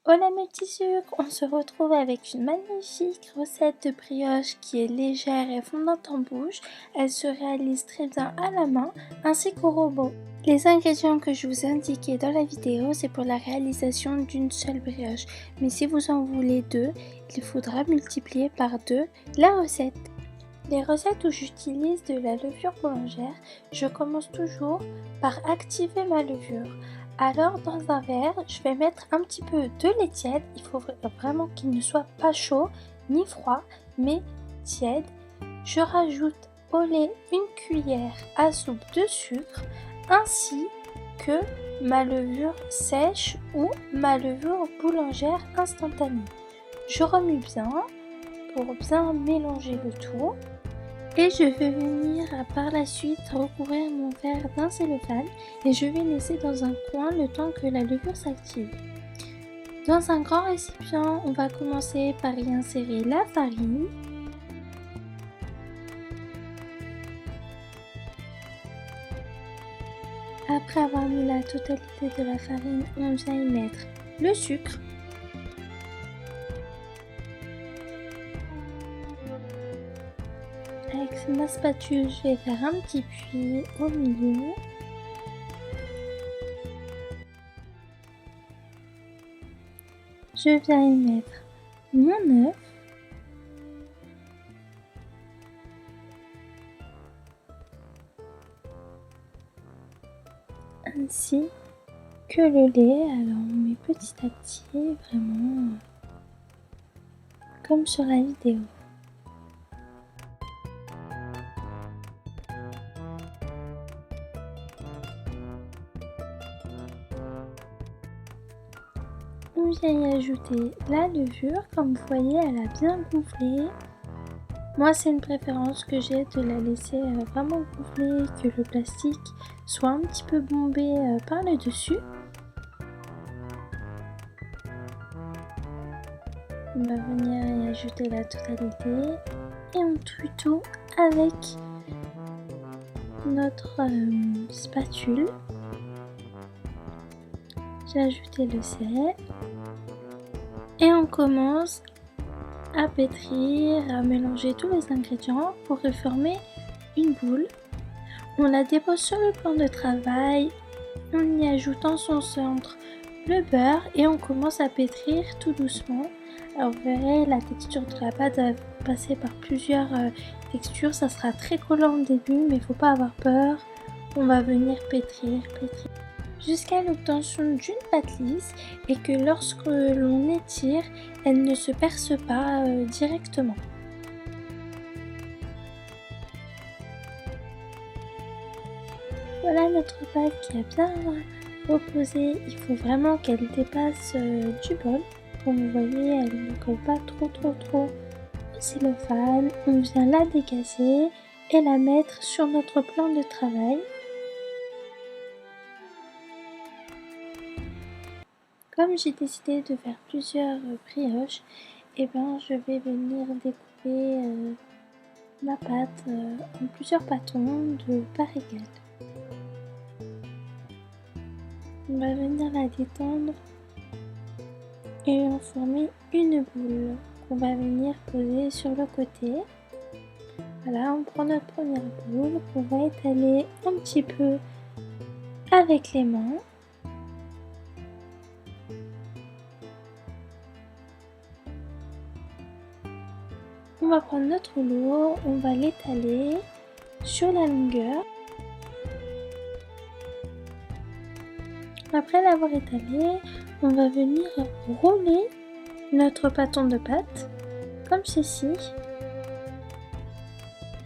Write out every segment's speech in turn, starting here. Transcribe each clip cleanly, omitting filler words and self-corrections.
Hola mes petits sucres, on se retrouve avec une magnifique recette de brioche qui est légère et fondante en bouche. Elle se réalise très bien à la main ainsi qu'au robot. Les ingrédients que je vous ai indiqués dans la vidéo, c'est pour la réalisation d'une seule brioche. Mais si vous en voulez deux, il faudra multiplier par 2 la recette. Les recettes où j'utilise de la levure boulangère, je commence toujours par activer ma levure. Alors dans un verre, je vais mettre un petit peu de lait tiède. Il faut vraiment qu'il ne soit pas chaud ni froid, mais tiède. Je rajoute au lait une cuillère à soupe de sucre ainsi que ma levure sèche ou ma levure boulangère instantanée. Je remue bien pour bien mélanger le tout. Et je vais venir par la suite recouvrir mon verre d'un cellophane et je vais laisser dans un coin le temps que la levure s'active. Dans un grand récipient, on va commencer par y insérer la farine. Après avoir mis la totalité de la farine, on vient y mettre le sucre. Avec ma spatule, je vais faire un petit puits au milieu. Je viens y mettre mon œuf. Ainsi que le lait. Alors on met petit à petit, vraiment comme sur la vidéo. On vient y ajouter la levure, comme vous voyez elle a bien gonflé. Moi c'est une préférence que j'ai de la laisser vraiment gonfler, que le plastique soit un petit peu bombé par le dessus. On va venir y ajouter la totalité et on touille tout avec notre spatule. J'ai ajouté le sel et on commence à pétrir, à mélanger tous les ingrédients pour reformer une boule. On la dépose sur le plan de travail, on y ajoute en son centre le beurre et on commence à pétrir tout doucement. Alors vous verrez, la texture de la pâte va passer par plusieurs textures, ça sera très collant au début mais il ne faut pas avoir peur. On va venir pétrir jusqu'à l'obtention d'une pâte lisse et que lorsque l'on étire, elle ne se perce pas directement. Voilà notre pâte qui a bien reposé. Il faut vraiment qu'elle dépasse du bol. Comme vous voyez, elle ne colle pas trop au cellophane. On vient la dégazer et la mettre sur notre plan de travail. Comme j'ai décidé de faire plusieurs brioches, je vais venir découper ma pâte en plusieurs bâtons de part égale. On va venir la détendre et en former une boule qu'on va venir poser sur le côté. Voilà, on prend notre première boule qu'on va étaler un petit peu avec les mains. On va prendre notre rouleau, on va l'étaler sur la longueur. Après l'avoir étalé, on va venir rouler notre bâton de pâte, comme ceci.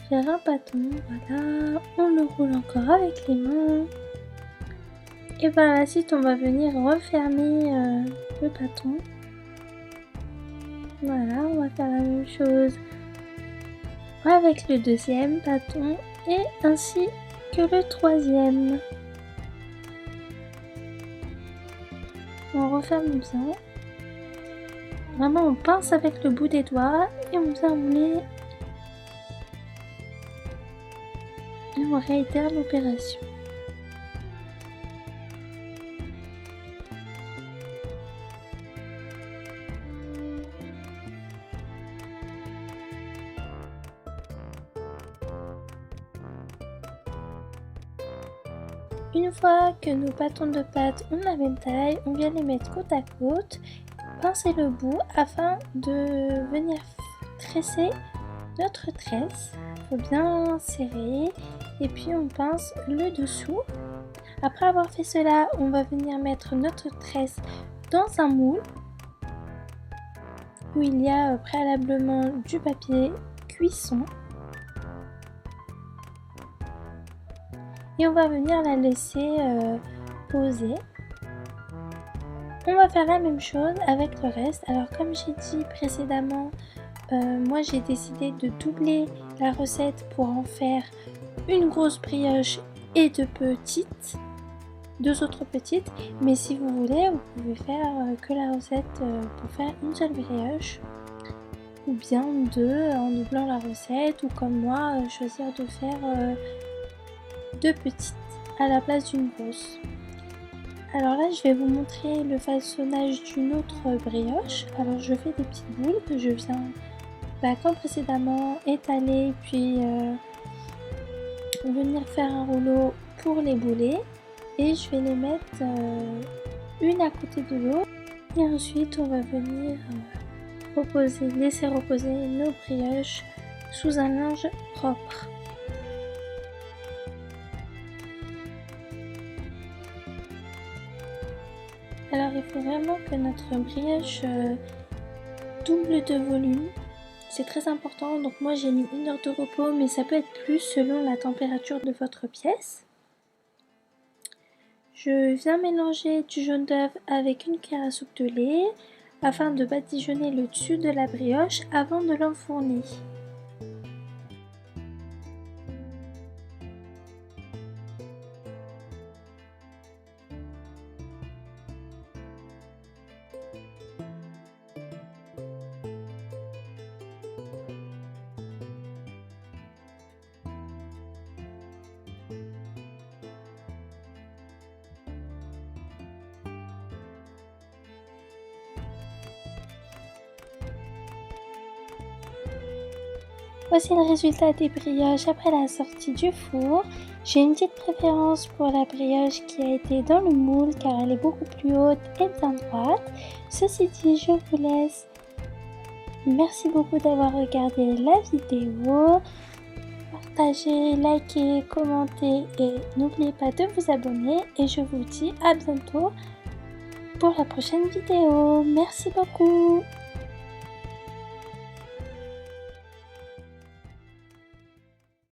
Faire un bâton, voilà, on le roule encore avec les mains. Et par la suite, on va venir refermer le bâton. Voilà, on va faire la même chose avec le deuxième bâton et ainsi que le troisième. On referme bien. Vraiment, on pince avec le bout des doigts et on vient rouler. Et on réitère l'opération. Une fois que nos bâtons de pâte ont la même taille, on vient les mettre côte à côte, pincer le bout afin de venir tresser notre tresse. Il faut bien serrer et puis on pince le dessous. Après avoir fait cela, on va venir mettre notre tresse dans un moule où il y a préalablement du papier cuisson. Et on va venir la laisser poser. On va faire la même chose avec le reste. Alors comme j'ai dit précédemment, moi j'ai décidé de doubler la recette pour en faire une grosse brioche et deux autres petites. Mais si vous voulez, vous pouvez faire que la recette pour faire une seule brioche. Ou bien deux en doublant la recette. Ou comme moi, choisir de faire deux petites à la place d'une grosse. Alors là, je vais vous montrer le façonnage d'une autre brioche. Alors je fais des petites boules que je viens, comme précédemment, étaler puis venir faire un rouleau pour les bouler. Et je vais les mettre une à côté de l'autre. Et ensuite, on va venir laisser reposer nos brioches sous un linge propre. Alors il faut vraiment que notre brioche double de volume. C'est très important, donc moi j'ai mis 1 heure de repos, mais ça peut être plus selon la température de votre pièce. Je viens mélanger du jaune d'œuf avec une cuillère à soupe de lait afin de badigeonner le dessus de la brioche avant de l'enfourner. Voici le résultat des brioches après la sortie du four. J'ai une petite préférence pour la brioche qui a été dans le moule car elle est beaucoup plus haute et bien droite. Ceci dit, je vous laisse. Merci beaucoup d'avoir regardé la vidéo. Partagez, likez, commentez et n'oubliez pas de vous abonner. Et je vous dis à bientôt pour la prochaine vidéo. Merci beaucoup.